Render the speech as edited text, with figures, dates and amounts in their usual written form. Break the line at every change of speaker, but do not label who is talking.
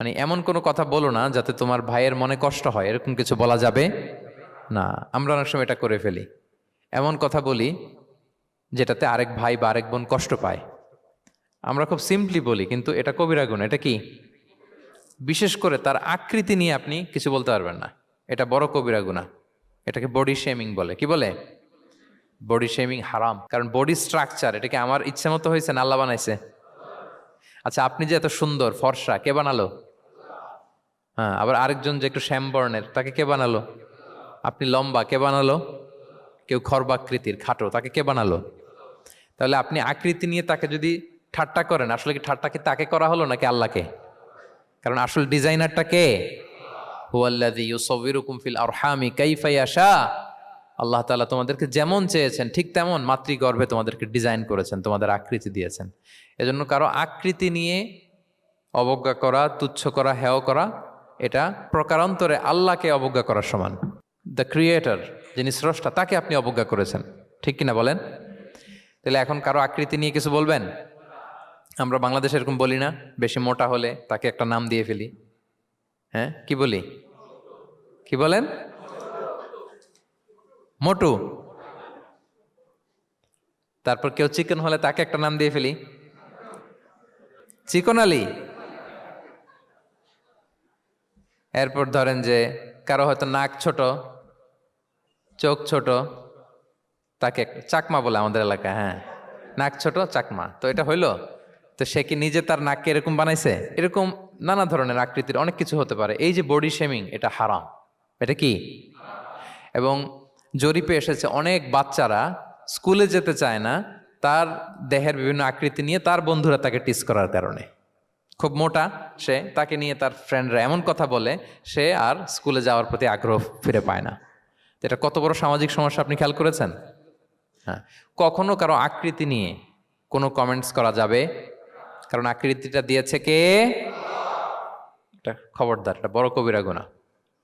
মানে এমন কোনো কথা বলো না যাতে তোমার ভাইয়ের মনে কষ্ট হয়, এরকম কিছু বলা যাবে না। আমরা অনেক সময় এটা করে ফেলি, এমন কথা বলি যেটাতে আরেক ভাই বা আরেক বোন কষ্ট পায়। আমরা খুব সিম্পলি বলি, কিন্তু এটা কবিরা গুণ। এটা কি? বিশেষ করে তার আকৃতি নিয়ে আপনি কিছু বলতে পারবেন না, এটা বড় কবিরা গুনাহ। এটাকে বডি শেমিং বলে। কি বলে? বডি শেমিং হারাম। কারণ বডি স্ট্রাকচার, এটা কি আমার ইচ্ছা মতো হয়েছে না আল্লাহ বানাইছে? আচ্ছা, আপনি যে এত সুন্দর ফর্সা, কে বানালো? হ্যাঁ, আবার আরেকজন যে একটু শ্যামবর্ণের, তাকে কে বানালো? আপনি লম্বা, কে বানালো? কেউ খর্বাকৃতির খাটো, তাকে কে বানালো? তাহলে আপনি আকৃতি নিয়ে তাকে যদি ঠাট্টা করেন, আসলে কি ঠাট্টা কি তাকে করা হলো নাকি আল্লাহকে? কারণ আসল ডিজাইনারটা কে? হুয়াল্লাযী ইউসাউবিরুকুম ফিল আরহামি কাইফা ইয়াশা। আল্লাহ তাআলা তোমাদেরকে যেমন চেয়েছেন ঠিক তেমন মাতৃগর্ভে তোমাদেরকে ডিজাইন করেছেন, তোমাদের আকৃতি দিয়েছেন। এজন্য কারো আকৃতি নিয়ে অবজ্ঞা করা, তুচ্ছ করা, হেয় করা, এটা প্রকারান্তরে আল্লাহকে অবজ্ঞা করার সমান। দ্য ক্রিয়েটর, যিনি স্রষ্টা, তাকে আপনি অবজ্ঞা করেছেন। ঠিক কিনা বলেন? তাহলে এখন কারো আকৃতি নিয়ে কিছু বলবেন? আমরা বাংলাদেশে এরকম বলি না? বেশি মোটা হলে তাকে একটা নাম দিয়ে ফেলি। হ্যাঁ, কি বলি? কি বলেন? মোটু। তারপর কেউ চিকন হলে তাকে একটা নাম দিয়ে ফেলি, চিকন আলী। এরপর ধরেন যে কারো হয়তো নাক ছোট, চোখ ছোট, তাকে চাকমা বলে আমাদের এলাকায়। হ্যাঁ, নাক ছোট চাকমা, তো এটা হইলো? তো সে কি নিজে তার নাককে এরকম বানাইছে? এরকম নানা ধরনের আকৃতির অনেক কিছু হতে পারে। এই যে বডি শেমিং, এটা হারাম। এটা কি? এবং জরিপে এসেছে অনেক বাচ্চারা স্কুলে যেতে চায় না তার দেহের বিভিন্ন আকৃতি নিয়ে, তার বন্ধুরা তাকে টিস করার কারণে। খুব মোটা সে, তাকে নিয়ে তার ফ্রেন্ডরা এমন কথা বলে, সে আর স্কুলে যাওয়ার প্রতি আগ্রহ ফিরে পায় না। তো এটা কত বড় সামাজিক সমস্যা আপনি খেয়াল করেছেন? হ্যাঁ, কখনো কারো আকৃতি নিয়ে কোনো কমেন্টস করা যাবে? কারণ আকৃতিটা দিয়েছে কে? এটা খবরদার, এটা বড় কবিরা গুনাহ।